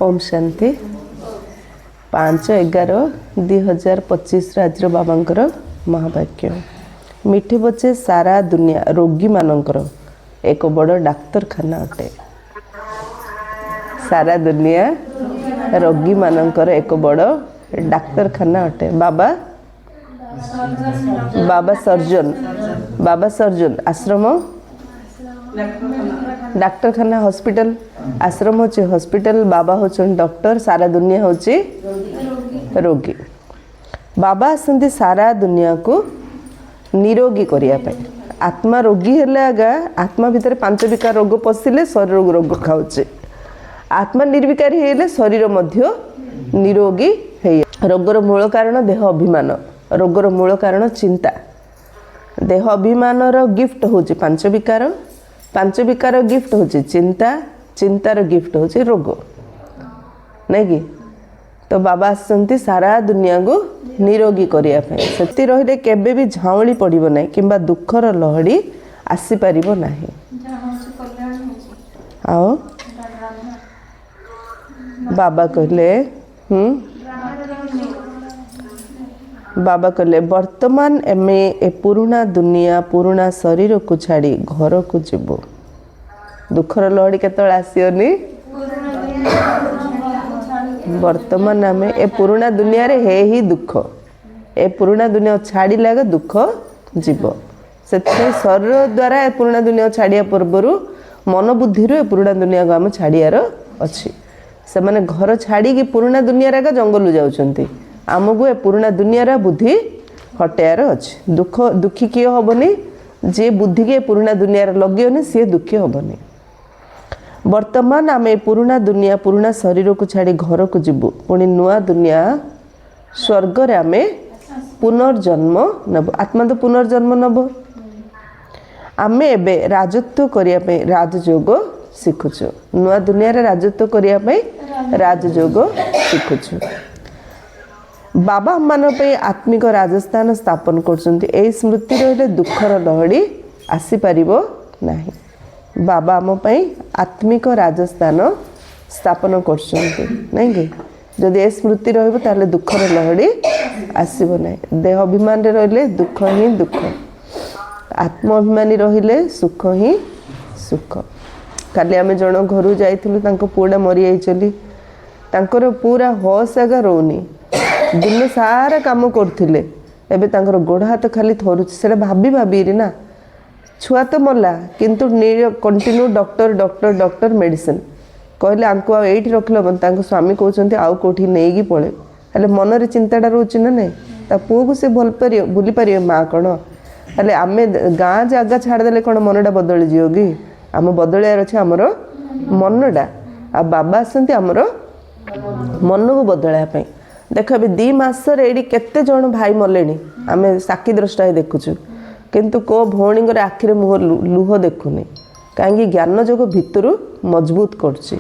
ओम शांति 5/11/2025 आज बाबांकर महावाक्य मिठी बचे सारा दुनिया रोगी मानकर एक बड़ डाक्तरखाना अटे। सारा दुनिया रोगी मानकर एक बड़ डाक्तरखाना अटे। बाबा सर्जन आश्रम डाक्तरखाना हॉस्पिटल आश्रम होचे हॉस्पिटल बाबा होचन डॉक्टर सारा दुनिया होची रोगी। बाबा आसंती सारा दुनिया को निरोगी करिया पे। आत्मा रोगी हेले आगा आत्मा भितर 5 विकार रोग पसिले शरीर रोग खाउचे। आत्मा निर्विकारी हेले शरीर मध्य निरोगी हे। रोगर मूल कारण देह अभिमान, रोगर मूल कारण चिंता। देह अभिमान रो गिफ्ट होची 5 विकार, 5 विकार गिफ्ट होची चिंता, चिंतार गिफ्ट होची रोग नहीं कि। तो बाबा आसंती सारा दुनिया को निरोगी करिया पे। सेति रहिले केबे भी झाउली पड़िबो नाही किंबा दुखर लहड़ी आसी परिबो नाही। आओ बाबा कहले बाबा कहले वर्तमान एमे ए पुराना दुनिया पुराना शरीर को छाड़ी घर को जीवो। दुखर लहड़ी केतळ आसियोनी। वर्तमान आमे ए पुराना दुनिया रे हे ही दुख। ए पुराना दुनिया छाड़ी लागे दुख जीव। सेते शरीर द्वारा ए पुराना दुनिया छाड़िया पूर्वरु मन बुद्धि रो ए पुराना दुनिया को आमे छाड़ियार अछि। से माने घर छाड़ी कि पुराना दुनिया रे जंगल जाउचंती। आमको ए पुराना दुनिया रा बुद्धि हटायार अछि। दुख दुखी किए होबनी जे बुद्धि के पुराना दुनिया रे लगियोनी से दुखी होबनी। वर्तमान आमे पुराना दुनिया पुराना शरीर को छाड़ी घर को जीवु। पुणी नुआ दुनिया स्वर्ग रे आमे पुनर्जन्म नब। आत्मा तो पुनर्जन्म नब। आमे एबे राजत्व करिया पे राजयोग शिखुछु। नुआ दुनिया रे राजत्व करिया पे राजयोग शिखुछु। बाबा मान पे आत्मिक राजस्थान स्थापन करछन्ती। ए स्मृति रहिले दुखर लहड़ी आसी परिबो नाही। बाबा आम पे आत्मिक राजस्थान स्थापन करछन्ती नहीं कि। जदि ए स्मृति रहइबो ताले दुखर लहड़ी आसीबो नाही। देह अभिमान रे रहिले दुख ही दुख, आत्म अभिमानी रहिले सुख ही सुख। काली आमे जण घरु जाइथिलु तांको पुडा मरि आइचली। तांकर पूरा होश आगा रोनी। दिन सारा काम करथिले एबे तांकर गोड़ हाथ खाली थरुछि। सेटा भाबी भाबी रे ना छुआ तो मरला किंतु continue doctor doctor doctor medicine कहले आंको एठी रखलो बन। तांको स्वामी कहउचंती आउ कोठी नेगी पळे। हले मन रे चिंताडा रोछि ना नै ता पुओ को से भल परियो भूली परियो मा कोन। हले आमे गां जागा छाड़ देले कोन मनडा बदली जियो कि। आम बदलियार अछि हमरो मनडा। आ बाबा आसंती हमरो मन को बदलाया पई। देख ए 2 मास एडी केते जण भाई मलेनी आमे साक्षी दृष्टा देखुछु किंतु को भौणी आखिरे मुह लुह देखुनी कहीं ज्ञान जोग भितर मजबूत करछि।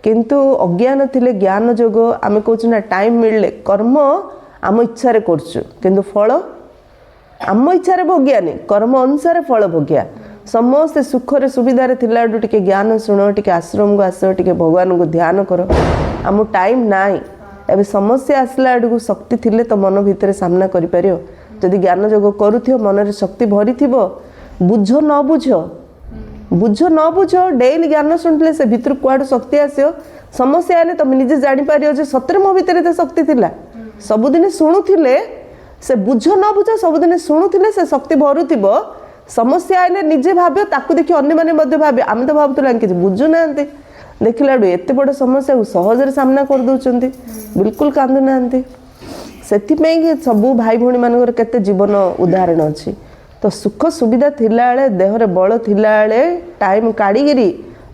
किंतु अज्ञान थिले ज्ञान जोग आमे कहछु ना टाइम मिलले कर्म आम इच्छा रे करछु किंतु फल आम इच्छा रे भोग्यानी कर्म अनुसार फल भोग्या। समस्त सुख रे सुविधा रे थिला टिके ज्ञान सुनो टिके आश्रम को आस टिके भगवान को ध्यान करो। आम टाइम नाई एबे समस्या आसला आडू शक्ति थिले तो मन भितर सामना करि परियो। जदि ज्ञान जोग करूथियो मन रे शक्ति भरी थिबो बुझ न बुझ डेली ज्ञान सुनले से भितर कुआडू शक्ति आसियो। समस्या आले तुम निजे जानि पारियो जे सତରେ मो भितर ते शक्ति थिला। सबुदिन सुनुथिले से बुझ न बुझ सबुदिन सुनुथिले से शक्ति भरुथिबो। समस्या आले निजे भाबियो ताकू देखि अन्य माने मध्ये भाबे आमे तो भाबुतला कि बुझु नांती देखिला एते बड़ समस्या सहज रे सामना कर दउचंती बिल्कुल कांदु नांती। सेति में कि सबु भाई भौणी मानकर केते जीवन उदाहरण अछि। तो सुख सुविधा थिला बेले देह रे बळ थिला बेले टाइम काढिगिरी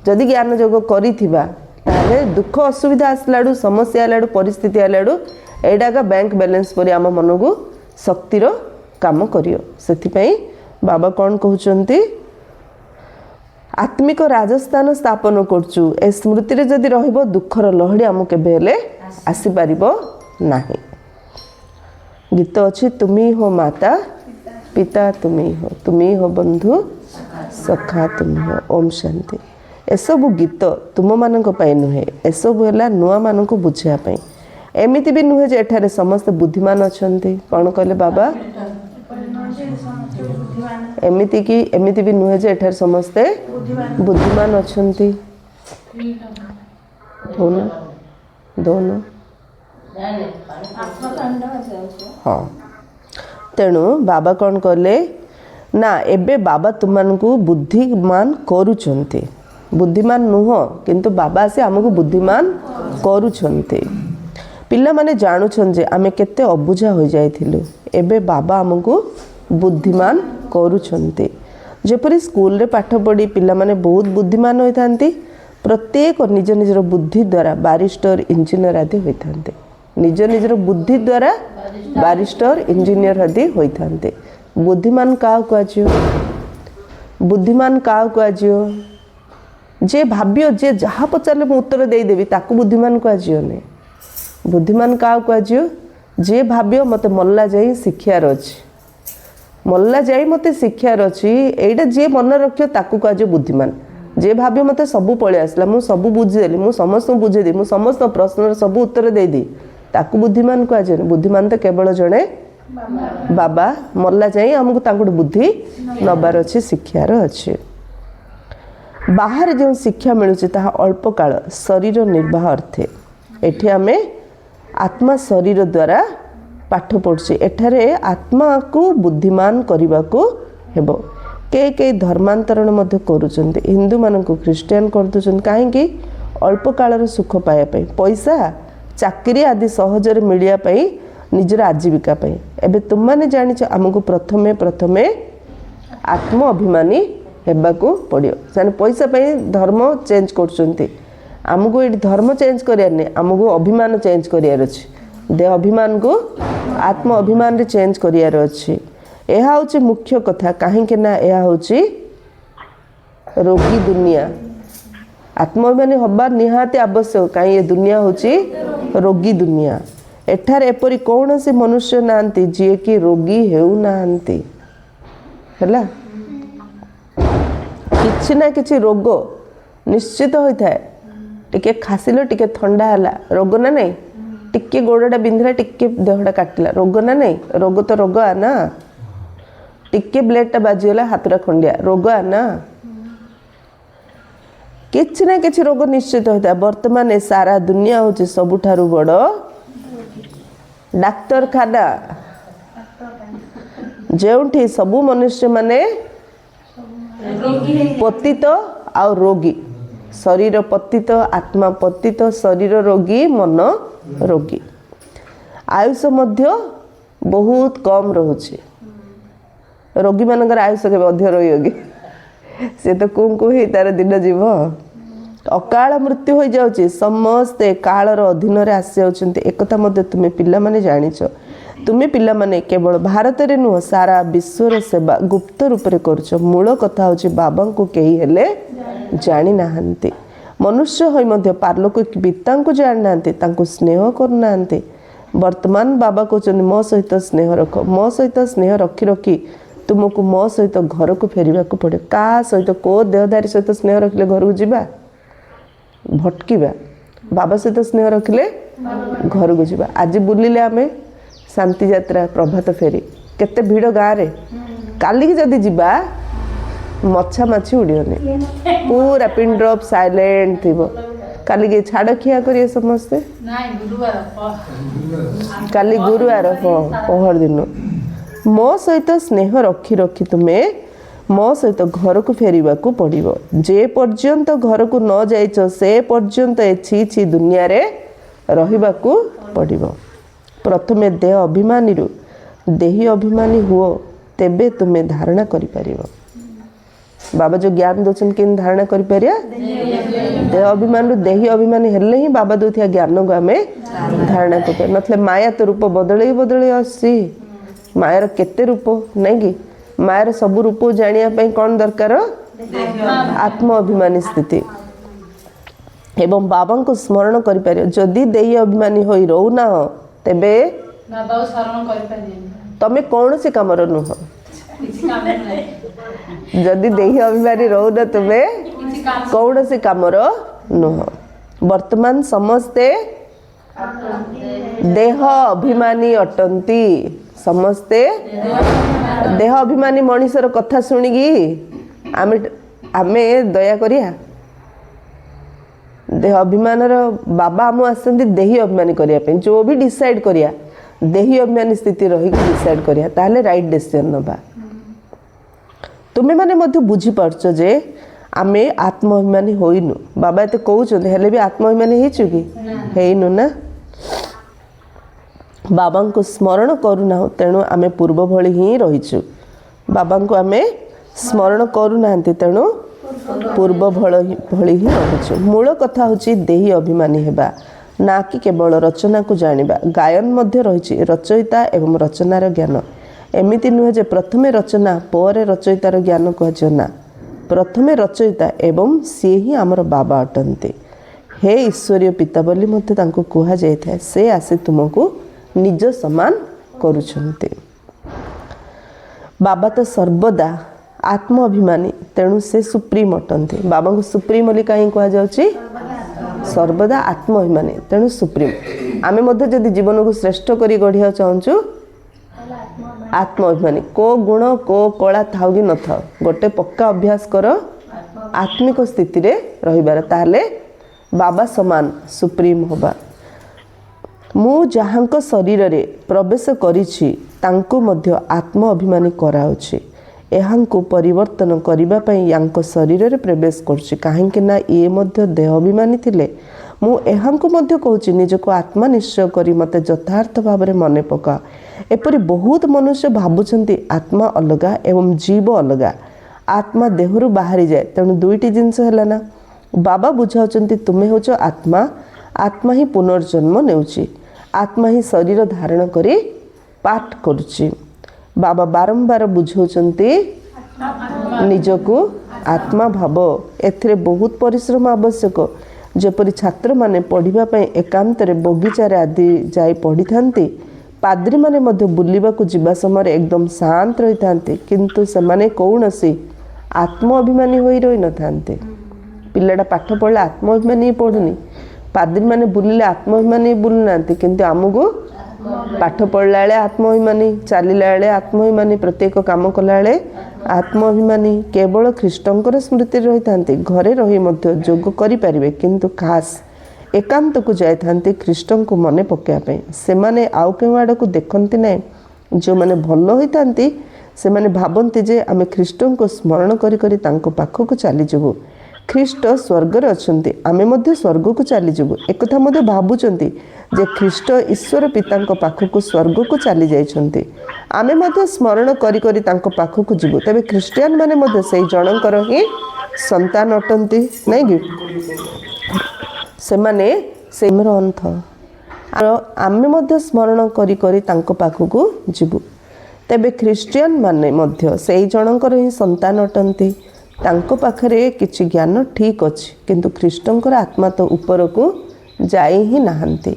जदि ज्ञान जोग करिथिबा ताले दुख असुविधा आसलाडू समस्या आलाडू परिस्थिति आलाडू एडा का बैंक बैलेंस परि आम मन को शक्तिर काम करियो। सेति पई बाबा कोन कहउचंती आत्मिक राजस्थान स्थापन करछु। ए स्मृति रे जदि रहइबो दुखर लहड़ी आम केबे हेले आसी परिबो नाही। गीत अच्छी तुम्ही हो माता पिता तुम्ही हो बंधु सखा तुम्ही हो। ओम शांति। एसबू गीत तुम मानक पई नुहे, एसबू है नुआ मानक बुझापी। एमती भी नुहे जे एठारे समस्ते बुद्धिमान अच्छा कौन कहले बाबा, एमती भी नुहे जे एठारे समस्ते बुद्धिमान अच्छा। दोनों हाँ, तेणु बाबा कौन कले ना एबे बाबा तुमको बुद्धिमान करुचंती, बुद्धिमान नुह किंतु बाबा से आमको बुद्धिमान करुचंती। पिला माने जानुछन जे आमे केते अबुझा हो जाइथिलु, एबे बाबा आमको बुद्धिमान करुचंती। जेपरि स्कूल रे पाठ पढ़ी पिला माने बहुत बुद्धिमान होइथांती, प्रत्येक निज निजर बुद्धि द्वारा बारिस्टर इंजीनियर आदि होइथांते, निज निजर बुद्धि द्वारा बारिस्टर इंजीनियर आदि होइथांते। बुद्धिमान का कुआजियो, बुद्धिमान का कुआजियो जे भाबियो जे जहाँ पचारे मु उत्तर दे देबी ताकू बुद्धिमान कुआजियो ने। बुद्धिमान का कुआजियो जे भाबियो मते मल्ला जाई शिक्षार अछि, मल्ला जाई मते शिक्षार अछि, एइडा जे मन रखियो ताकू कुआजियो बुद्धिमान। जे भाबियो मते सबू पळे आसला, मु सबू बुझिदेली, मु समस्त बुझेदी, मु समस्त प्रश्नर सबू उत्तर देदी, ताकू बुद्धिमान कुआजियो। बुद्धिमान तो केवल जणे बाबा, मल्ला जाई हमको तांकुड बुद्धि नबार अछि, शिक्षार अछि। बाहर जो शिक्षा मिलुछि ताहा अल्प काल शरीर निर्वाह अर्थे। एठी आमे आत्मा शरीर द्वारा पाठ पढ़ुछि, एठारे आत्मा को बुद्धिमान करने को हेबो। कई धर्मांतरण मध्य करुचंती, हिंदू मान को ख्रीस्टियन कर दउछन काहेकि अल्प कालर सुख पाया पई, पैसा चाकरी आदि सहजरे मिलिया पई, निजर आजीविका पई। एबे तुम माने जानिछ हमको प्रथमे प्रथमे आत्म अभिमानी हेबाको पड़ियो। साने पैसा पई धर्म चेंज करछंती, आमको ये धर्म चेंज करियार नहीं, आमको अभिमान चेंज करियार अछि। देह अभिमान को आत्म अभिमान रे चेंज करियार अछि। यह हूँ मुख्य कथा, कहीं ना यह हूँ रोगी दुनिया। आत्माभिमानी हवा निहाती आवश्यक, कहीं ये दुनिया हूँ रोगी दुनिया। एठार एपरी कौन से मनुष्य नांती जी कि रोगी हेउ नांती, हैला किछि ना किछि रोग निश्चित होता है। टिके खासिलो टिके थंडा हैला रोग ना नहीं, टिके गोड़टा बिंधिला टिके देहटा काटिला रोग ना नहीं, रोग तो रोग आ ना। टिके ब्लेडटा बाजीगला हाथटा खंडिया रोग आ ना। किछि ना किछि रोग निश्चित होता है। वर्तमान सारा दुनिया हूँ सबुठारु बड़ डाक्तरखाना, जोठी सबू मनुष्य माने पतित आ रोगी, शरीर पतित आत्मा पतित, शरीर रोगी मन रोगी। आयुष मध्य बहुत कम रोचे, रोगी मानकर आयुष के मध्य रही से तो कौ ही तार दिन जीव। अकाल मृत्यु हो जाउची, समस्ते कालर अधीन रे आसी जाउछन्ते। एकता मध्य तुमे पिला माने जानिछ, तुमे पिला माने केवल भारत रे नुह सारा विश्वर सेवा गुप्त रूप रे करछ। मूल कथा होची बाबा को केही हेले जानि नाहंती, मनुष्य होई मध्य पारलोक पिता को जानि नाहंती, तांको स्नेह कर नाहंती। वर्तमान बाबा कहउछन्ती मो सहित स्नेह रख, मो सहित स्नेह रखी रखी तुमको मो सहित घर को फेरिबा को पड़े। का सहित को देहधारी सहित स्नेह रखिले घर को जीवा भटकीबा, बाबा सहित स्नेह रखिले घर को जीवा। आज बुलिले आमे शांति यात्रा प्रभात फेरी केते भीड़ गाँव रे, काली की जदि जीवा मच्छा माछी उड़ियोनी, पूरा पिन ड्रॉप साइलेंट थिबो। काली के छाड़ खिया करिए समस्ते, काली गुरुवार पहर दिन मो सहित स्नेह रखी रखी तुम्हें मो सहित घर को फेरिबा को पड़िबो। जे पर्यंत घर को न जाइछ से पर्यंत ए छी छी दुनिया रे रहिबा को पड़िबो। प्रथमे देह अभिमानी रु देही अभिमानी हुओ, तेबे तुम्हें धारणा करि परिबो। बाबा जो ज्ञान दोचन किन धारणा करि परिया, देह अभिमान रु देही अभिमानी हेले ही बाबा दोथिया ज्ञान को आमे धारणा कर नथले। माया तो रूप बदले बदले आसी, मायार केते रूप नहीं कि, मायार सब रूप जानिया पई कौन दरकार, आत्म अभिमानी स्थिति। एवं बाबा को स्मरण करि परियो। जदि देही अभिमानी होई रहू ना हो तेबे बाबा शरण करि परियो, तमे कौन से काम नुह। जदि देही अभिमानी रहू ना तुमे कौनसी कामर नुह वर्तमान समस्ते देह अभिमानी अटंती समस्ते देह अभिमानी मनीषर कथा शुणिकी आमे दया करिया देह अभिमान बाबा आम आसती देही अभिमानी करने जो भी डिसाइड करिया देही अभिमानी स्थिति रही डिसाइड करिया ताले राइट डिसीजन नबा तुम्हें माने मध्य बुझी पारछ जे आमे आत्माभिमानी होइनु बाबा एते कहउछन हेले भी आत्माभिमानी हेछु कि हेइनु ना बाबा को स्मरण करूना तेणु आमे पूर्व भली ही रहिछु बाबा को आमे स्मरण करूना तेणु पूर्व भली ही रहिछु मूल कथा होची देही अभिमानी हेबा ना कि केवल रचना को जानिबा गायन मध्य रहिछि रचयिता एवं रचनार ज्ञान एमिति नुहे जे प्रथमे रचना पर रचयितार ज्ञान कहजो ना प्रथमे रचयिता एवं सी ही आमर बाबा अटंती हे ईश्वरीय पिता बोली मते तांको कुहा जाय थाए से आसी तुमको निज समान करूछंती बाबा तो सर्वदा आत्म अभिमानी तेणु से सुप्रीम अटंती बाबा को सुप्रीम बोली कहीं कहा जाउची सर्वदा आत्म अभिमानी तेणु सुप्रीम आमे मध्य जदि जीवन को श्रेष्ठ करी गढ़िया चाहूँ आत्म अभिमानी को गुण को कला थाउ कि न थाउ गोटे पक्का अभ्यास कर आत्मिक स्थिति रे रहिबार ताले बाबा समान सुप्रीम होबा मु जहांक शरीर रे प्रवेश करिछि तांको मध्य आत्म अभिमानी कराउछि एहांको परिवर्तन करिबा पई यांक शरीर रे प्रवेश करछि काहेकि ना ये मध्य देह अभिमानी थिले मु एहांको मध्य कहूछि निजको आत्मा निश्चय करी मते यथार्थ भाव रे मने पका एपरि बहुत मनुष्य भाबुछंती आत्मा अलगा एवं जीव अलगा आत्मा देहरु बाहरी जाए तेणु दुईटी जिनस हैला ना बाबा बुझाउछंती तुमे होचो आत्मा आत्मा ही पुनर्जन्म नेउछि आत्मा ही शरीर धारण करी पाठ करुछि बाबा बारंबार बुझाउछंती निजको आत्मा भाव एथिरे बहुत परिश्रम आवश्यक जेपरि छात्र माने पढ़िबा पई एकांत रे बगीचारे आदि जाई पढ़ी थांती पाद्री माने मध्य बुलिबा को जिबा समय एकदम शांत रही थांती किंतु से माने कौनसी आत्म अभिमानी होई रही न थांते पिलाटा पाठ पढ़ला आत्म अभिमानी पढ़ुनी पाद्री माने बुलिले आत्म अभिमानी बुलुनांती किंतु आमको पाठ पढ़ला बेले आत्माभिमानी चलिला बेले आत्माभिमानी प्रत्येक काम कला बेले आत्माभिमानी केवल ख्रीष्टंकर स्मृति रही थांती घरे रही मध्य जोग करि परिबे किंतु खास एकांत को जाय थांती ख्रीष्टं को मने पकेया से माने आउ के आड़ को देखती ना जो माने भल होई थांती से माने भाबंती जे आमे ख्रीष्टं को स्मरण करी करी तांको पाखो को चली जबु ख्रीष्ट स्वर्ग रे अछंती आमे मध्य स्वर्ग को चली जबु एकथा मध्य भाबुचंती जे ख्रीष्ट ईश्वर पितांको पाखो को स्वर्ग को चली जाइछंती आमे मध्य स्मरण करी करी तांको पाखो को जबु तबे ख्रीस्टियन माने मध्य सेही जनकर ही संतान अटंती नै कि से माने सेमर अंथ आमे मध्य स्मरण करी करी तांको पाखो को जबु तबे ख्रीस्टियन माने मध्य सेही जनकर ही संतान अटंती तांको पाखरे किछि ज्ञान ठीक अछि किंतु ख्रीष्टंकर आत्मा तो ऊपर को जाई ही नाहंती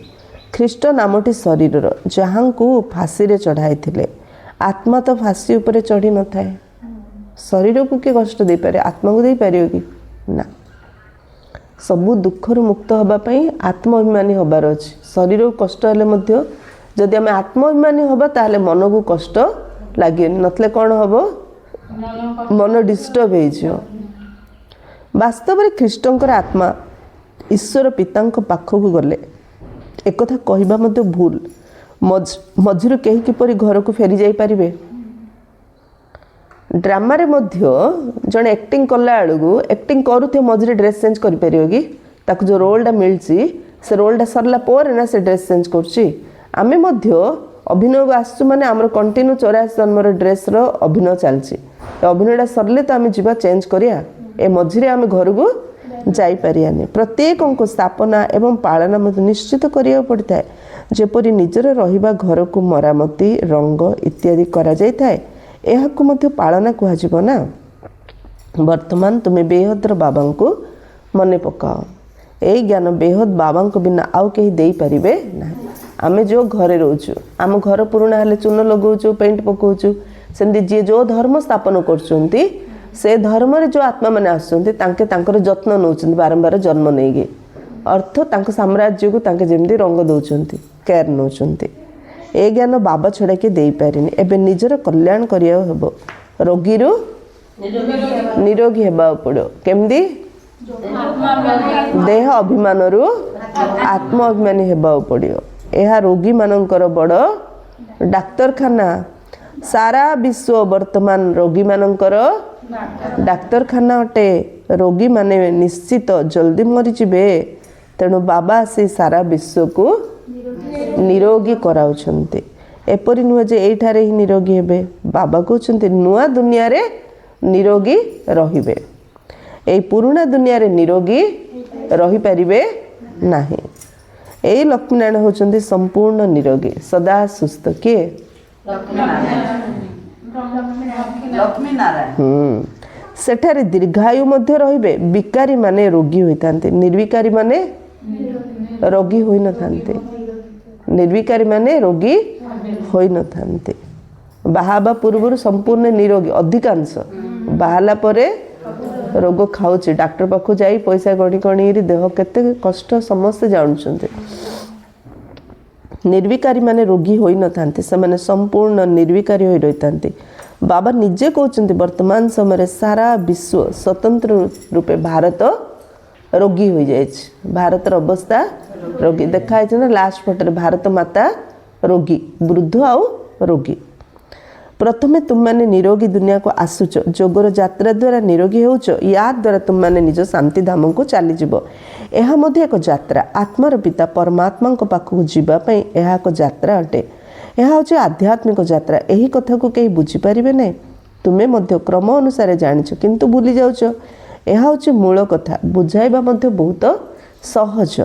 ख्रीष्ट नामटी शरीर जहाँ को फांसी रे चढ़ाई थिले आत्मा तो फांसी ऊपर चढ़ी न थाए शरीर को किए कष्ट दे पारे आत्मा को दे पारियो कि ना सबु दुखर मुक्त होबा पई आत्माभिमानी होबार अछि शरीर को कष्ट हेले मध्य जदि आमे आत्माभिमानी होबा ताले मन को कष्ट लागे नथले कोन होबो मन डिस्टर्ब हो वास्तव में ख्रीष्टंकर आत्मा ईश्वर पितांक पाखक गले एक कथा कहबा मध्य भूल मझिरु केही किपरि घर को फेरी जाई परिबे ड्रामा रे मध्य जने एक्टिंग कला आलगु एक्टिंग करूथे मझिरे ड्रेस चेंज करि परियो कि ताको जो रोल डा मिलची से रोल डा सरला पर ना से ड्रेस चेंज करची आमे मध्य अभिनय आसु माने हमर कंटिन्यू 84 जन्मर ड्रेस रो अभिनय चलची अभिनयटा सरले तो आम जा चेंज करिया ए मझिरे आम घर को जाई परियानी प्रत्येक स्थापना एवं पालना निश्चित करिया पड़ता है जेपरि निजर रहिबा घर को मरामती रंग इत्यादि करा जाय थाए एहाकु मध्य पालना कुहाजिबो ना वर्तमान तुम्हें बेहद्र बाबा को मने पकाओ ए ज्ञान बेहद बाबा को बिना आउ कहीं दे पारिबे ना आमे जो घरे रोचु आम घर पुराणा हेले चून लगौचु पेंट पकाउचु सेमती जी जो धर्म स्थापन करछंती से धर्म रे जो आत्मा मैंने आसुचंती तांके तांकर जत्न नौचंती बारंबार जन्म नहीं अर्थ तांको साम्राज्य को तांके जेमती रंग दौचंती केयर नौचंती ए ज्ञान बाबा छड़ा के दे पारिनी एबे निजर कल्याण करिया हेबो रोगी रु निरोगी हेबा पड़ो केमदी देह अभिमान रु आत्म अभिमानी हेबा पड़ो यह रोगी मानकर बड़ डाक्तरखाना सारा विश्व वर्तमान रोगी मानकर डाक्तरखाना अटे रोगी माने निश्चित जल्दी मरीजिबे तेणु बाबा से सारा विश्व को निरोगी कराउछन्ते एपरि नुहे जे एठारे ही निरोगी हेबे बाबा कहउछन्ते नुआ दुनिया रे निरोगी रहिबे ए पुराना दुनिया रे निरोगी रही परिबे नाही ए लक्ष्मीनारायण होचन्ते संपूर्ण निरोगी सदा सुस्थ के लक्ष्मी नारायण सेठारे दीर्घायु मध्य रहिबे विकारी माने रोगी होइतांते निर्विकारी माने रोगी होई न थांते निर्विकारी माने रोगी होई न थांते बाहाबा पूर्व संपूर्ण निरोगी अधिकांश बाहाला परे रोग खाऊची डॉक्टर पाखु जाई पैसा गणी गणी देह केते कष्ट समस्त जानछन्ते निर्विकारी माने रोगी होई न थांते से माने संपूर्ण निर्विकारी होई रहितांते बाबा निजे कहते वर्तमान समय सारा विश्व स्वतंत्र रूपे भारत रोगी हो जाए भारत अवस्था रोगी देखाई ना लास्ट फोटो भारत माता रोगी वृद्ध आउ रोगी प्रथमे तुम मैंने निरोगी दुनिया को आसुच जोगर यात्रा द्वारा निरोगी होच या द्वारा तुम मैंने निज शांति धाम को चलीज यह एक यात्रा आत्मार पिता परमात्मा पाखक जावाई यह एक यात्रा अटे यह हूँ आध्यात्मिक यात्रा यही कथा को कहीं बुझीपारे ना तुम्हें मध्य क्रम अनुसार जाच किंतु भूली जाऊच यह हूँ मूल कथा बुझाइबा मध्य बहुत सहज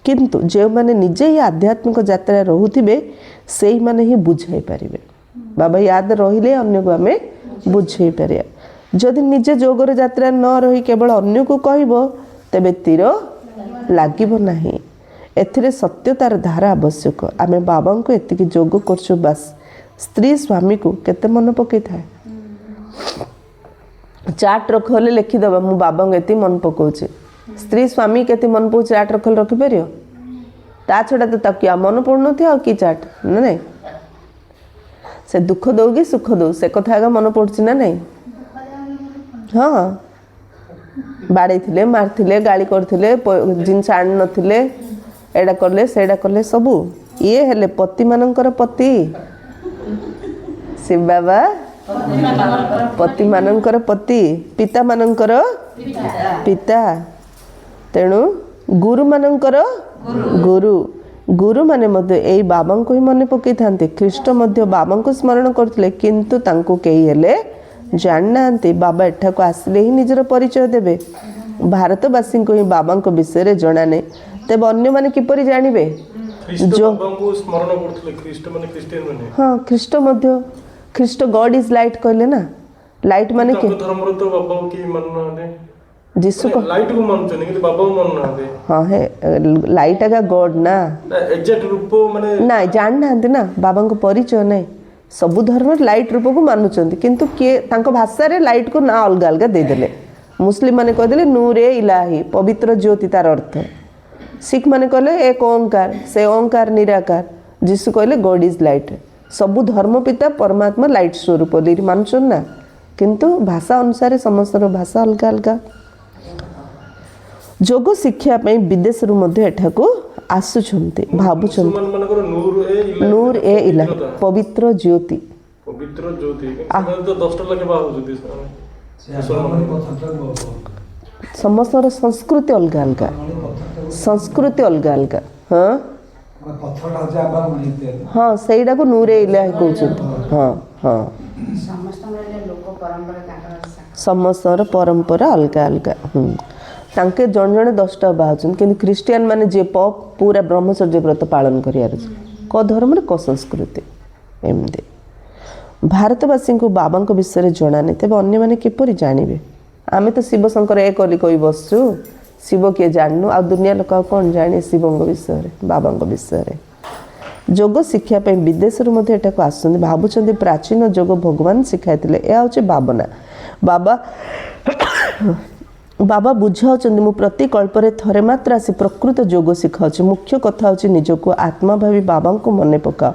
किंतु जो मैंने निजे ही आध्यात्मिक यात्रा रोथे से मैंने ही बुझाई पारे बाबा याद रहिले अन्य को आम बुझे पारे जदि निजे जोगर यात्रा न रही केवल अन्य को कहब तेबे तीर लागिब नाही एथिरे सत्यतार धारा आवश्यक आमे बाबा को एतिकी जोग करछु बस स्त्री स्वामी को केते मन पकई थाए चाट रखले लिखिदबा मु बाबा को एति मन पकाउछि स्त्री स्वामी केते मन पकाउ चाट रखल रखि परियो ता छडा तो तकिया मन पड़न थे आ की चाट न नहीं से दुख दोगी सुख दो से कथा का मन पड़छि ना नहीं हाँ बाड़े थिले मारथिले गाली करथिले जिनस आन नथिले एडा करले सेडा करले सबू ये हेले पति मानकर पति शिव बाबा पति मानकर पति पिता मानकर पिता तेणु गुरु मानकर गुरु गुरु माने मध्य एई बाबा को ही मन पकई थांते ख्रीष्ट मध्य बाबा को स्मरण करथिले किंतु तांको केही हेले जाननांती बाबा एठा को आसिले ही निजर परिचय देबे भारतवासी को ही बाबा को विषय रे जणा नै तेबे अन्य माने किपरि जानिबे जो बाबा स्मरण करथले ख्रीष्ट माने क्रिश्चियन माने हां ख्रीष्ट मध्य ख्रीष्ट गॉड इज लाइट कहले ना लाइट माने के धर्म रो तो बाबा की मानना दे जिसु को लाइट को मानते नहीं कि बाबा को मानना दे हां है लाइट का गॉड ना एग्जैक्ट रूप माने ना जानना ना बाबा को परिचय नहीं सबु धर्म लाइट रूप को मानुचंती किंतु के तांको भाषा रे लाइट को ना अलग अलग दे देले मुस्लिम माने कह देले नूरे इलाही पवित्र ज्योति तार अर्थ सिख माने कहले एक ओंकार से ओंकार निराकार जिसु कहले गॉड इज लाइट सबु धर्म पिता परमात्मा लाइट स्वरूप बोली मानछन ना किंतु भाषा अनुसार समस्त भाषा अलग अलग जोग शिक्षा पई विदेश रु मध्ये एठा को आसुछंती भाबुछंती मुसलमान मानकर नूर ए इलाही पवित्र ज्योति ସେମାନେ ତ 10 ଟା ଲେଖା ବାହୁଛନ୍ତି ସମସ୍ତର ସଂସ୍କୃତି ଅଲଗା ଅଲଗା ସଂସ୍କୃତି ଅଲଗା ଅଲଗା ହଁ ହଁ ସେଇଟାକୁ ନୂରେ ଇଲାହି କହୁଛନ୍ତି ହଁ ହଁ ସମସ୍ତଙ୍କର ପରମ୍ପରା ଅଲଗା ଅଲଗା ତାଙ୍କେ ଜଣେ ଜଣେ 10ଟା ବାହାରୁଛନ୍ତି କିନ୍ତୁ ଖ୍ରୀଷ୍ଟିଆନ ମାନେ ଯିଏ ପୁରା ବ୍ରହ୍ମଚର୍ଯ୍ୟ ବ୍ରତ ପାଳନ କରିବାର ଅଛି କ ଧର୍ମରେ କ ସଂସ୍କୃତି ଏମିତି ଭାରତବାସୀଙ୍କୁ ବାବାଙ୍କ ବିଷୟରେ ଜଣା ନାହିଁ ତେବେ ଅନ୍ୟମାନେ କିପରି ଜାଣିବେ ଆମେ ତ ଶିବ ଶଙ୍କର ଏକ ବୋଲି କହି ବସୁଛୁ ଶିବ କିଏ ଜାଣିନୁ ଆଉ ଦୁନିଆ ଲୋକ ଆଉ କ'ଣ ଜାଣେ ଶିବଙ୍କ ବିଷୟରେ ବାବାଙ୍କ ବିଷୟରେ ଯୋଗ ଶିକ୍ଷା ପାଇଁ ବିଦେଶରୁ ମଧ୍ୟ ଏଠାକୁ ଆସୁଛନ୍ତି ଭାବୁଛନ୍ତି ପ୍ରାଚୀନ ଯୋଗ ଭଗବାନ ଶିଖାଇଥିଲେ ଏହା ହେଉଛି ଭାବନା बाबा बाबा बुझाउछन्ति मु प्रति कल्परे थरे मात्र आसी प्रकृत जोग शिखाउछि मुख्य कथा होछि निजको आत्मा भावी बाबांको मने पका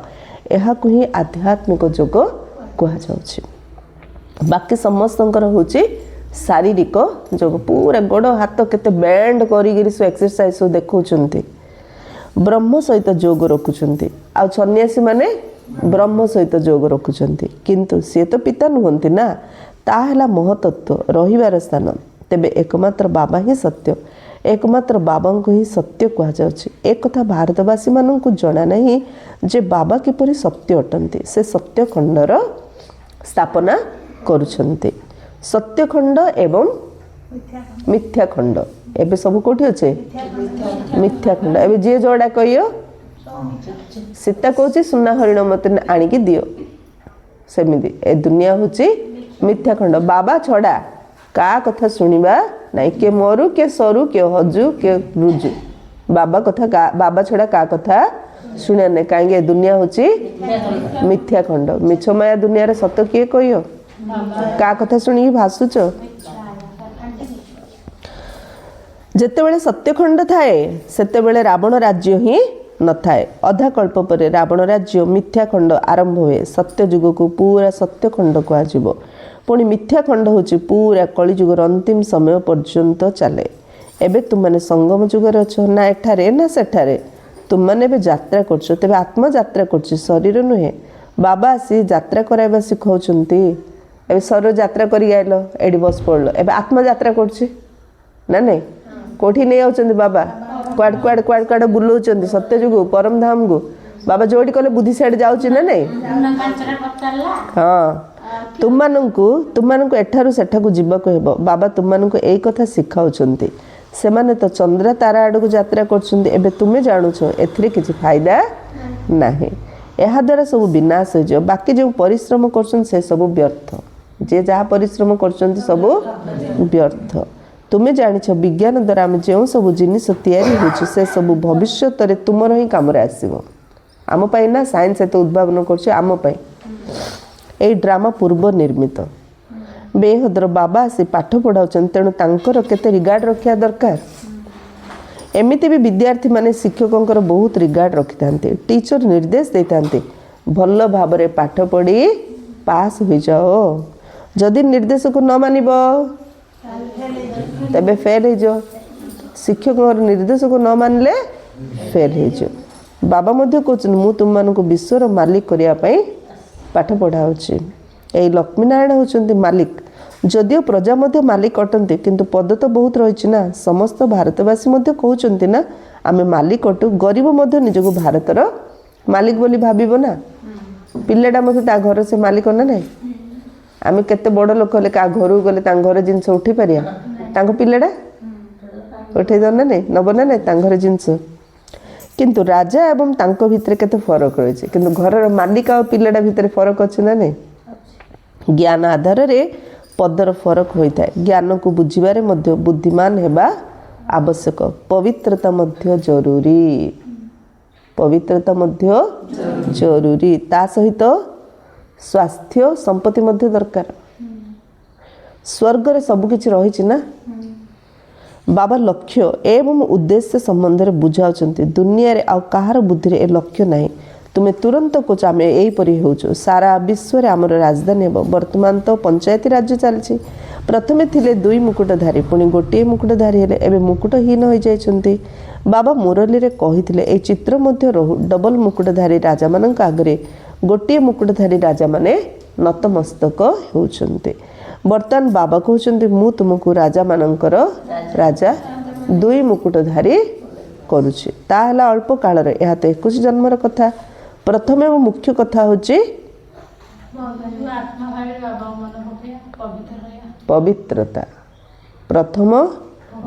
एहाकु ही आध्यात्मिक जोग कुहा जाउछि बाकी समस्तंकर होछि शारीरिक जोग पूरा गोड़ हाथ केते बैंड करिगिरि सो एक्सरसाइज सो देखौछन्ति ब्रह्म सहित जोग रखुछन्ति आ सन्यासी माने ब्रह्म सहित जोग रखुछन्ति किंतु से तो पिता नुहंति ना ताहला महतत्व रहिबार स्थान तेबे एकमात्र बाबा ही सत्य एकमात्र बाबा को ही सत्य कहा जाउछि एक कथा भारतवासी माननकु जणा नहीं जे बाबा किपरि सत्य अटंती से सत्य खंडर स्थापना करुछन्ति सत्य खंड एवं मिथ्या खंड एबे सब कोठी अछि मिथ्या खंड एबे जे जोड़ा कहियो सीता कहूची सुना हरिण मते आनी की दियो सेमिति ए दुनिया होची मिथ्या खंड बाबा छड़ा का कथा सुनिबा नहीं के मरु के सरू के हजू के रुजू बाबा कथा बाबा छड़ा का कथा सुने ने कांगे दुनिया होची मिथ्या खंड मिछ माया दुनिया रे सत्य किए कहियो का कथा सुनी भासुच जेतेबेले सत्यखंड थाए सेतेबेले रावण राज्य ही न थाए अधा कल्प पर रावण राज्य मिथ्या खंड आरंभ हुए सत्य युग को पूरा सत्य खंड कहा जीवो पुणी मिथ्या खंड होची पूरा कली युगर अंतिम समय पर्यंत चले एबे तुम माने संगम युगर अछो ना एठारे ना सेठारे तुम माने बे यात्रा करछो तबे आत्मा यात्रा करछि शरीर नुहे बाबा आसी यात्रा कराइबा सिखौछन्ति एबे शरीर यात्रा करी आइलो एडी बस पड़लो एबे आत्मा यात्रा करछि ना नहीं कोठी नहीं आउछन्ति बाबा क्वाड क्वाड क्वाड क्वाड बुलौछन्ति सत्य जुगु परम धाम गु बाबा जोडी कले बुद्धि साइड जाउछि ना नहीं हां तुममानंकु एठारु सेठाकु जीवक हेबो बाबा तुममानंकु एई कथा सिखाउछन्ति सेमाने तो चंद्र तारा आडकु यात्रा करछन्ति एबे तुमे जानुछो एथिरे किछि फायदा नाही एहा द्वारा सब विनाश हो जाओ बाकी जो परिश्रम करछन से सब व्यर्थ जे जहाँ परिश्रम करछन्ति सब व्यर्थ तुमे जानिछ विज्ञान द्वारा आम जो सब जिनिस तैयारी होछि से सब भविष्यत रे तुमर ही काम रे आसीबो आम पई ना साइंस एत उद्भावन करछ आम पई ए ड्रामा पूर्व निर्मित बेहद्र बाबा आसी पाठ पढ़ाउछन तेणु तांकर केते रिगार्ड रखिया दरकार एमिति भी विद्यार्थी माने शिक्षकंकर बहुत रिगार्ड रखिथांते टीचर निर्देश देथांते भल भाबरे पाठ पढ़ी पास हो जाओ जदि निर्देश को न मानिबो तबे फेल हो जाओ शिक्षक निर्देश को न मानले फेल हो जाओ बाबा मध्य कहछन मु तुम मानको विश्वर मालिक करिया पई पाठ पढ़ाउछि ए लक्ष्मीनारायण होचंती मालिक जदियो प्रजा मध्य मालिक अटंती किंतु पद तो बहुत रही ना समस्त भारतवासी मध्य कहउचंती ना आमे मालिक अटु गरीब मध्य निजको भारतर मालिक बोली भाबिबो ना पिल्लेडा मध्य ता घर से मालिक ना नहीं आमे केते बड़ लोक ले का घर गले ता घर जिंस उठी परिया तांको पिल्लेडा उठे दो ना नहीं नब ना नहीं ता घर जिंस किंतु राजा एवं तांको भितर केते फरक रही किंतु घरर मालिक और पिल्लेडा भितर फरक अछि ना नहीं ज्ञान आधार रे पदर फरक होता है ज्ञान को बुझिबारे मध्य बुद्धिमान हेबा आवश्यक पवित्रता मध्य जरूरी पवित्रता मध्य जरूरी ता सहित स्वास्थ्य संपत्ति मध्य दरकार स्वर्ग रे सब किछि रहिछि ना बाबा लक्ष्य एवं उद्देश्य संबंध रे बुझाउछन्ति दुनिया रे आ कहार बुद्धि रे ए लक्ष्य नाही तुम्हें तुरंत कोच आम यहीपरी हो सारा विश्व रे आमर राजधानी हे वर्तमान तो पंचायती राज्य चलछि प्रथमे थिले दुई मुकुटधारी पुणी गोटे मुकुटधारी हेले एबे मुकुटहीन हो जाइछन्ति बाबा मुरली रे कहिथिले ए चित्र मध्य रहु डबल मुकुटधारी राजा मानक आगरे गोटे मुकुटधारी राजा माने नतमस्तक होउछन्ति वर्तमान बाबा कहउछन्ति मु तुमको राजा मानकर राजा दुई मुकुटधारी करुछि ताहला अल्प काल रे एहा तो 21 जन्मर कथा प्रथम एवं मुख्य कथा होची पवित्रता प्रथम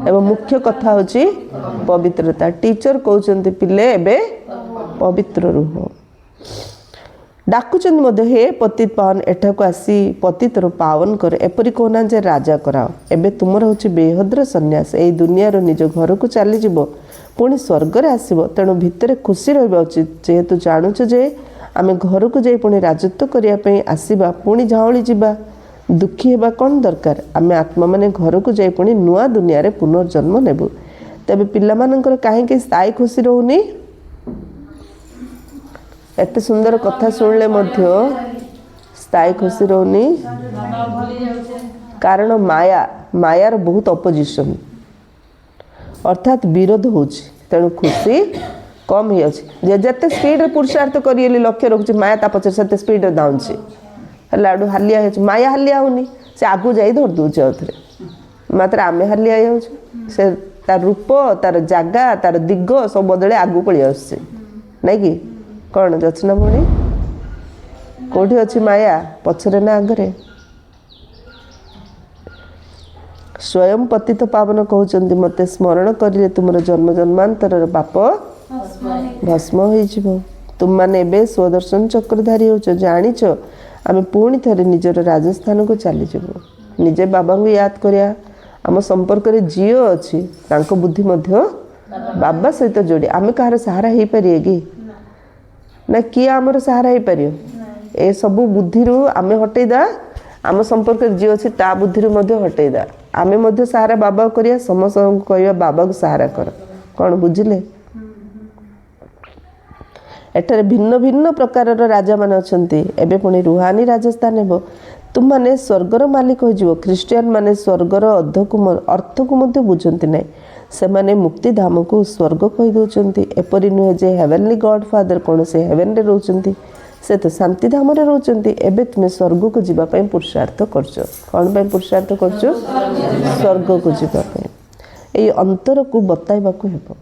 एवं मुख्य कथा होची पवित्रता टीचर कहउछन्ति पिले एबे पवित्र रुह डाकुचन्ति मध्य हे पतित पावन एठाको आसी पतितर पावन कर एपरि कोना जे राजा कराओ एबे तुमर होची बेहद्र सन्यास ए दुनिया रो निज घर को चली जिवो पुणी स्वर्ग रे आसीबो तेणु भितर खुशी रहबा उचित जेहेतु जानुछ जे आमे घर को जाई पुणी राजत्व करिया पई आसीबा पुणी झाउली जिबा दुखी हेबा कौन दरकार आम आत्मा माने घर को जाई पुणी नुआ दुनिया रे पुनर्जन्म नेबु तेबे पिला मानकर काहे स्थायी खुशी रहउनी एते सुंदर कथा सुनले मध्य स्थायी खुशी रहउनी कारण मायार बहुत अपोजिशन अर्थात विरोध होची तेणु खुशी कम ही अच्छी जेते स्पीड रे पुरुषार्थ करिए लक्ष्य रखुची माया ता पछे सेते स्पीड रे दाउची लाडू हालिया है माया हालिया होनी से आगू जाई धर दूचे अथरे मात्र आमे हालिया हो से तार रूप तार जागा तार दिग सब बदले आगू पड़ी आसছে नहीं कि कौन जचना भणी कोठी अच्छी माया पछरे ना आगरे स्वयं पतित पावन कहउचंदी मते स्मरण करिले तुमर जन्म जन्मांतर पाप भस्म हो तुम मैंने एबे स्वदर्शन चक्रधारी हो जानिच आम पुणी थे निजर राजस्थान को चली जाबो निजे बाबा को याद करिया आम संपर्क रे जियो अच्छी तांको बुद्धि मध्य बाबा सहित जोड़ी आम कहार सहारा हो पारे कि ना किए आमर सहारा हो पार ए सबू बुद्धि आम हटेदा आम संपर्क रे जी अच्छी ता बुद्धि मध्य हटेदा आम मध्य सहारा बाबा करिया समस्त कहवा बाबा को सहारा कर कौन बुझिले एठारे भिन्न भिन्न प्रकार राजा मान अच्छे एबे पुणी रुहानी राजस्थान हेब तुम माने स्वर्गर मालिक हो ख्रीस्टियान माने स्वर्गर अर्थ को मध्य बुझंती नहीं से माने मुक्ति धाम को स्वर्ग कही दौरान एपरी नुहे जे हेवेनली गॉड फादर कौन से हेवेन रे रोचंती से तो शांति धाम रे रोचंती एबे तुम स्वर्ग को जीवा पई पुरुषार्थ करछ कौन पई पुरुषार्थ करछ स्वर्ग को जीवा पई एई अंतर को बताइबा को हेबो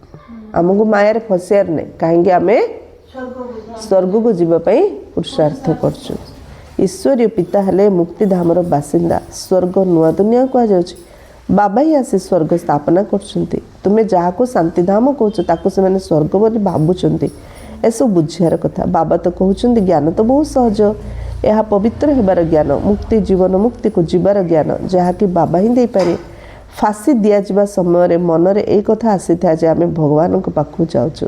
हमको माया रे फसियार नै काहेकि आमे स्वर्ग को जीवा पई पुरुषार्थ करछु ईश्वरीय पिता हेले मुक्ति धामर बासिंदा स्वर्ग नुआ दुनिया को जाउछि बाबा ही आसी स्वर्ग स्थापना करछंती तुमे जहा को शांति धाम कहछ ताको से माने स्वर्ग बोली भाबुछंती एसो बुझियार कथा बाबा तो कहउछंती ज्ञान तो बहुत सहज यह पवित्र हेबार ज्ञान मुक्ति जीवन मुक्ति को जीवार ज्ञान जहा कि बाबा ही दे पारे फांसी दिया जिबा समय रे मन रे ए कथा आसी था जे आमे भगवान को पाखु जाउछु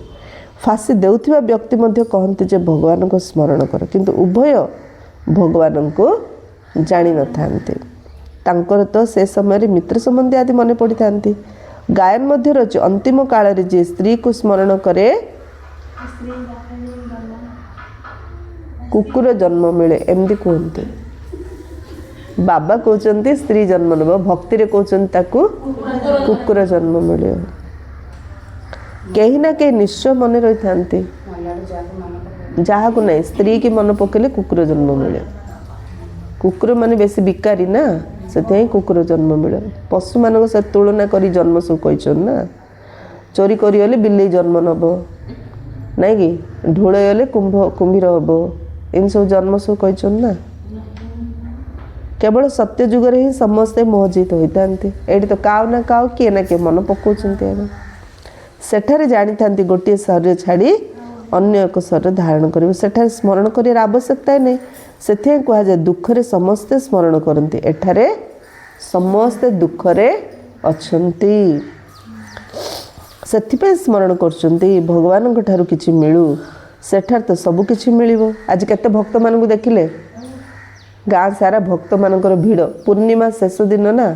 फांसी देउथिबा व्यक्ति मध्य कहंती जे भगवान को स्मरण कर किंतु उभय भगवान को जानी न थांते तांकर तो से समय रे मित्र संबंधी आदि मने पड़ी थांती गायन मध्य रच अंतिम काल रे जे स्त्री को स्मरण करे कुकुर जन्म मिले एमती कहते बाबा कहते स्त्री जन्म नब भक्ति रे कहते कुकुर जन्म मिले कहीं ना कहीं निश्चय मन रही था जहाँ को नहीं स्त्री की मन पकेले कुकुर जन्म मिले कुकुर माने बेसी बिकारी ना से कुकुर जन्म मिले पशु मान से तुलना करी जन्म सब कही ना चोरी करी बिल्ली जन्म नब नहीं कि ढोल कुंभीर हम इन सब जन्म सब कही ना केवल सत्य जुगर ही समस्ते मोहजित होता ये तो काउ ना काउ किए ना किए मन पकाउछन्ति सेठारे जानी था गोटे शरीर छाड़ी अन्य एक शरीर धारण कर सेठारे स्मरण कर आवश्यकता नहीं से कहुए दुखरे समस्ते स्मरण करती एठारे समस्ते दुखरे अच्छन्ति से स्मरण करछन्ति भगवान ठारू किछि मिलू सेठार तो सब किछि मिलिबो आज केते भक्त मानकु देखिले गाँ सारा भक्त मानकर भीड़ पूर्णिमा शेष दिन ना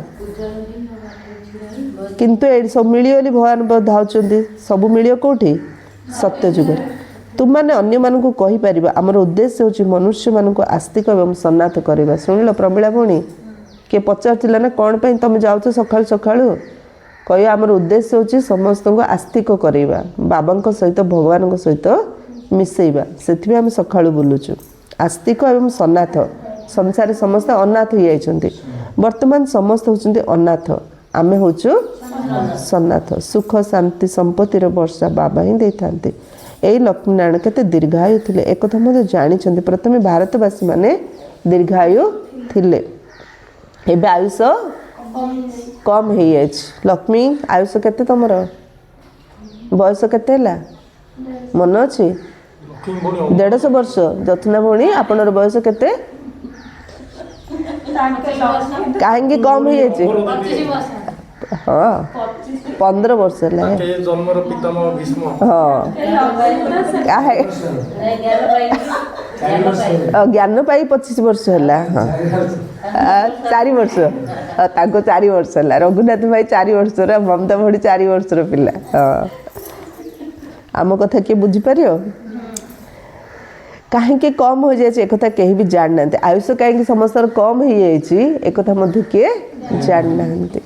किंतु ये सब मिलिगली भगवान धाउछन्ति सब मिलियो कोठी सत्य जुग तुम मैंने अन्य मानक कहि परिबा हमर उद्देश्य होछि मनुष्य मानक आस्तिक एवं सन्नाथ करबा सुनिल प्रमिला भणी के पचारथिला ना कोन पई तुम जाउछ सखाळ सखाळ कहि हमर उद्देश्य होछि समस्त को आस्तिक करबा बाबा सहित भगवान सहित मिसेइबा सेथि हम सखाळ बुलुछु आस्तिक एवं सन्नाथ संसार समस्त अनाथ हो जाइछन्ति वर्तमान समस्त होछन्ति अनाथ आमे होछु सन्नाथ सुख शांति संपत्तिर वर्षा बाबा ही दे थांते एई लक्ष्मीनारायण केते दीर्घायु थिले एक कथा मते जानिछन्ति प्रथमे भारतवासी माने दीर्घायु थिले एबे आयुष कम हे अछि लक्ष्मी आयुष केते तमर बयस केते हला मन अछि 150 वर्ष जतना भणी आपनर बयस केते कहेंगे कम ही है हाँ 15 ବର୍ଷ ହେଲା ତାଙ୍କେ ଜନ୍ମର ପିତାମହ ଭୀଷ୍ମ ହଁ ଜ୍ଞାନ ପାଇ 25 ବର୍ଷ ହେଲା ହଁ 4 ବର୍ଷ ତାଙ୍କୁ 4 ବର୍ଷ ହେଲା ରଘୁନାଥ ଭାଇ 4 ବର୍ଷର ମମତା ଭଳି 4 ବର୍ଷର ପିଲା ହଁ ଆମ କଥା କିଏ ବୁଝିପାରିବ କାହିଁକି କମ୍ ହୋଇଯାଇଛି ଏକଥା କେହି ବି ଜାଣିନାହାନ୍ତି ଆୟୁଷ କାହିଁକି ସମସ୍ତଙ୍କର କମ୍ ହେଇଯାଇଛି ଏକଥା ମଧ୍ୟ କିଏ ଜାଣିନାହାନ୍ତି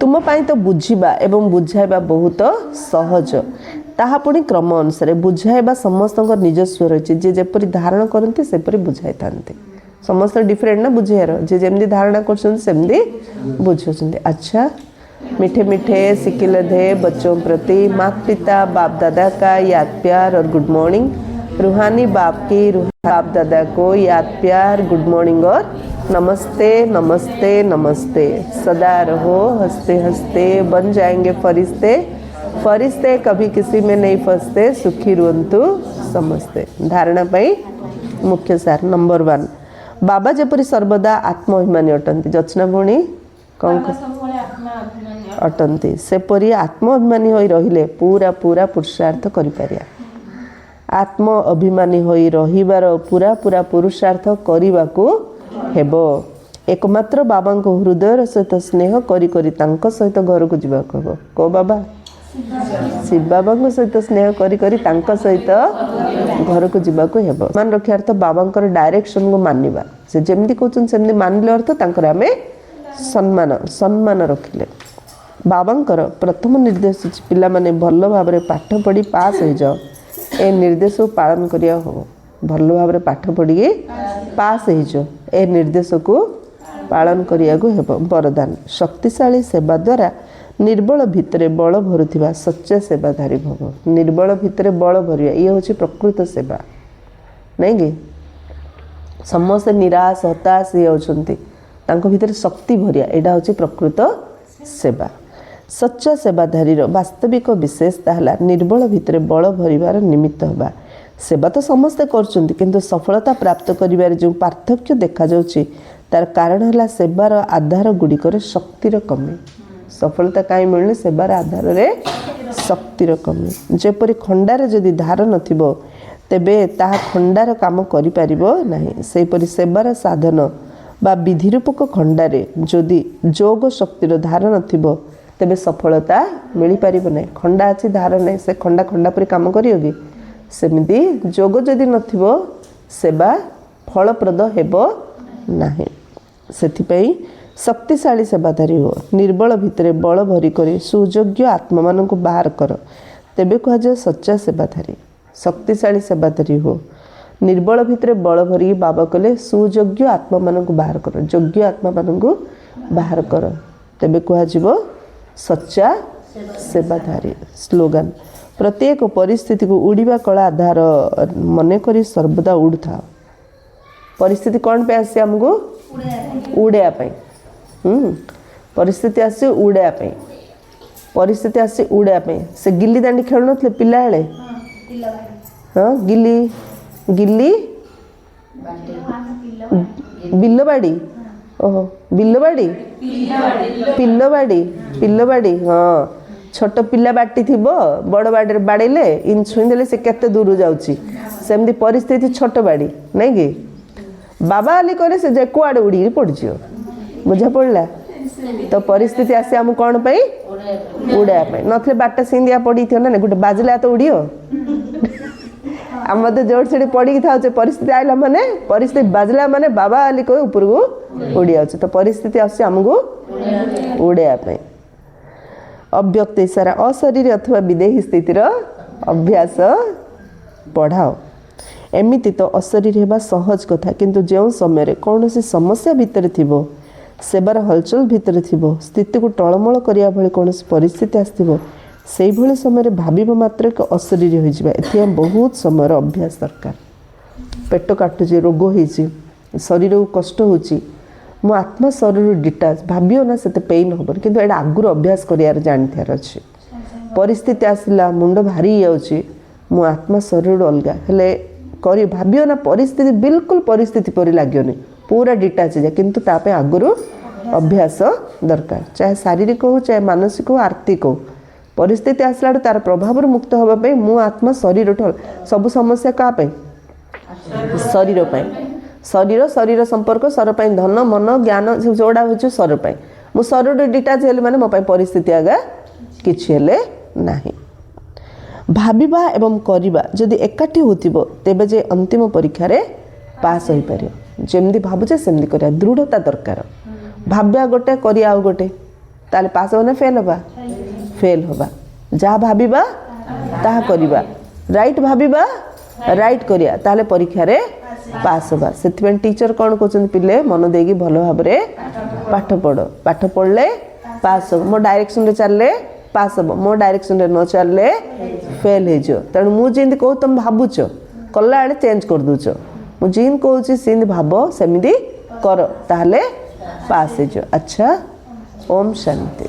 ତୁମ ପାଇଁ ତ ବୁଝିବା ଏବଂ ବୁଝାଇବା ବହୁତ ସହଜ ତାହା ପୁଣି କ୍ରମ ଅନୁସାରେ ବୁଝାଇବା ସମସ୍ତଙ୍କ ନିଜସ୍ୱ ରହିଛି ଯିଏ ଯେପରି ଧାରଣ କରନ୍ତି ସେପରି ବୁଝାଇଥାନ୍ତି ସମସ୍ତେ ଡିଫରେଣ୍ଟ ନା ବୁଝେଇବାର ଯିଏ ଯେମିତି ଧାରଣା କରୁଛନ୍ତି ସେମିତି ବୁଝାଉଛନ୍ତି ଆଚ୍ଛା मीठे मीठे सिकिलधे बच्चों प्रति माता पिता बाप दादा का याद प्यार और गुड मॉर्निंग रूहानी बाप की बाप दादा को याद प्यार गुड मॉर्निंग और नमस्ते नमस्ते नमस्ते सदा रहो हंसते हंसते बन जाएंगे फरिश्ते फरिश्ते कभी किसी में नहीं फंसते सुखी रुहंतु समझते धारणा पाई मुख्य सार नंबर 1 बाबा जेपरी सर्वदा आत्माभिमानी अटंती जचना भणी कौन अटंती सेपरी आत्माभिमानी होई रहिले पूरा पूरा पुरुषार्थ करि पारिया आत्म अभिमानी होई रहिबार पूरा पूरा पुरुषार्थ करिबाकू हेबो एकमात्र बाबांको हृदय सहित स्नेह करी करी तांको सहित घर को जीवाको हेबो को बाबा शिव बाबांको सहित स्नेह करी करी तांको सहित घर को जीवाको हेबो मान रखिया अर्थ बाबांकर डायरेक्शन को मानिबा से जेमदी कहउछन सेमदी मानले अर्थ तांकर हमें सम्मान सम्मान रखिले बाबांकर प्रथम निर्देश पिला माने भल भाव पाठ पढ़ी पास हो जाओ ए निर्देश को पालन करिया हो भल भाव पाठ पढ़ी पास हो जाओ ए निर्देश को पालन करिया को हेबो वरदान शक्तिशाली सेवा द्वारा निर्बल भितरे बल भरुथिबा सच्चा सेवाधारी भव निर्बल भितरे बल भरिया ये होची प्रकृत सेवा नहीं कि समस्त निराश हताश ये होचंती तांको भितर शक्ति भरिया एडा होची प्रकृत सेवा सच्चा सेवाधारी वास्तविक विशेषता है निर्बल भितर बल भरिबार निमित्त होगा सेवा तो समस्ते करछंती किंतु सफलता प्राप्त करिबार जो पार्थक्य देखा जाउची तार कारण है सेवार आधार गुड़िकर शक्तिर कमी सफलता कहीं मिलने सेवार आधार रे शक्तिर कमी जेपरी खंडार जदि धार नथिबो तेबे ताहा खंडार काम करि परिबो नाही सेपरी सेवार साधन बा विधिरूपक खंडारे जदि जोग शक्तिर धार नथिबो तेबे सफलता मिल पार ना खंडा अच्छी धार नहीं से खंडा खंडा पर कम करियोगी सेमिति जोग जदि नथिबो सेवा फलप्रद हेबो नाही सेथिपई शक्तिशाली सेवाधारी हो निर्बल भितरे बल भरी करी सुयोग्य आत्मा मान को बाहर कर तेबे कह जाए सच्चा सेवाधारी शक्तिशाली सेवाधारी हो निर्बल भितरे बल भरी बाबा कले सुयोग्य आत्मा मान को बाहर कर योग्य आत्मा मान को बाहर कर तेबे कह जीवो सच्चा सेवाधारी स्लोगन प्रत्येक परिस्थिति को उड़ीबा कला आधार मन करी सर्वदा उड़ता परिस्थिति कौन पे आसी हमको उड़ाया परिस्थिति आसी उड़ाया परिस्थिति आसी उड़ाया से गिल्ली दांडी खेल नथले पिला बेले हाँ गिल्ली गिल्ली बिल्लबाड़ी ओहो बिल्लबाड़ी पिल्लबाड़ी हाँ छोट पिला बाटी थी बड़ बाड़ी बाड़े इन छुईदे से केते दूर जाऊँगी सेमती परिस्थिति छोट बाड़ी नहीं कि बाबा आली करे से जे कुआड़े उड़ी पड़ो बुझा पड़ा तो परिस्थिति आसी आम कौन पाई उड़ाया नथले बाटा सिंधिया पड़ी थी ना गोटे बाजला तो उड़ियो आम जोड़ से पड़ी था परिस्थिति आइला माने परिस्थिति बाजला माने बाबा आली को ऊपर को उड़ी जाऊँ तो परिस्थिति आसी आमको उड़ाया अव्यक्त इशारा अशरीर अथवा विदेही स्थितिर अभ्यास पढ़ाओ एमिति तो अशरीर हेबा सहज कथा किंतु जो समय कौन सी समस्या भितर थिबो सेवार हलचल भितर थिबो स्थिति को टळमळ करिया भली कौन परिस्थिति आसथिबो सेही भली समय भाबिबा मात्र एक अशरीर हो जिबा एथिया बहुत समय अभ्यास दरकार पेट काटुची रोग होईची शरीर को कष्ट होची मो आत्मा शरीर डिटाच भाबियो ना से पेन हम कि आगुर अभ्यास कर जानथार अच्छे परिस्थिति आसला मुंड भारी जाऊँगी मो आत्मा शरीर अलग हेले कर भाबियो ना परिस्थिति बिल्कुल परिस्थिति पर लगे पूरा डिटाच जाए किंतु तापे आगुर अभ्यास दरकार चाहे शारीरिक हो चाहे मानसिक हो आर्थिक हो परिस्थिति आसला तार प्रभाव मुक्त होगापी मु आत्मा शरीर सब समस्या क्या शरीर शरीर शरीर संपर्क सर धन मन ज्ञान जोड़ा हूँ सर मु शरीर डिटाच हेले माने मो परिस्थिति आगा किछि हेले नाही भाबिबा एवं करिबा जदि एकाठी होतिबो तेबे जे अंतिम परीक्षा रे पास होई परियो जेमदी भाबुचे सेमदी करिया दृढ़ता दरकार भाब्या गोटे करिया आ गोटे ताले पास होना फेल होबा जा भाबिबा ताहा करिबा राइट भाबिबा राइट करिया ताले परीक्षा रे पास होबा सेथिबेन टीचर कोन कहउछन पिले मन देगी भलो भाबरे पाठ पढ़ले पास हो मो डायरेक्शन रे चलले पास हो मो डायरेक्शन रे न चलले फेल हे जो तेणु मु जिंद कहू तुम भाबुच कला आड़े चेंज कर दूच मु जिंद कहूँ सिंद भाब सेमिदी कर ताहले पास हे जो अच्छा ओम शांति।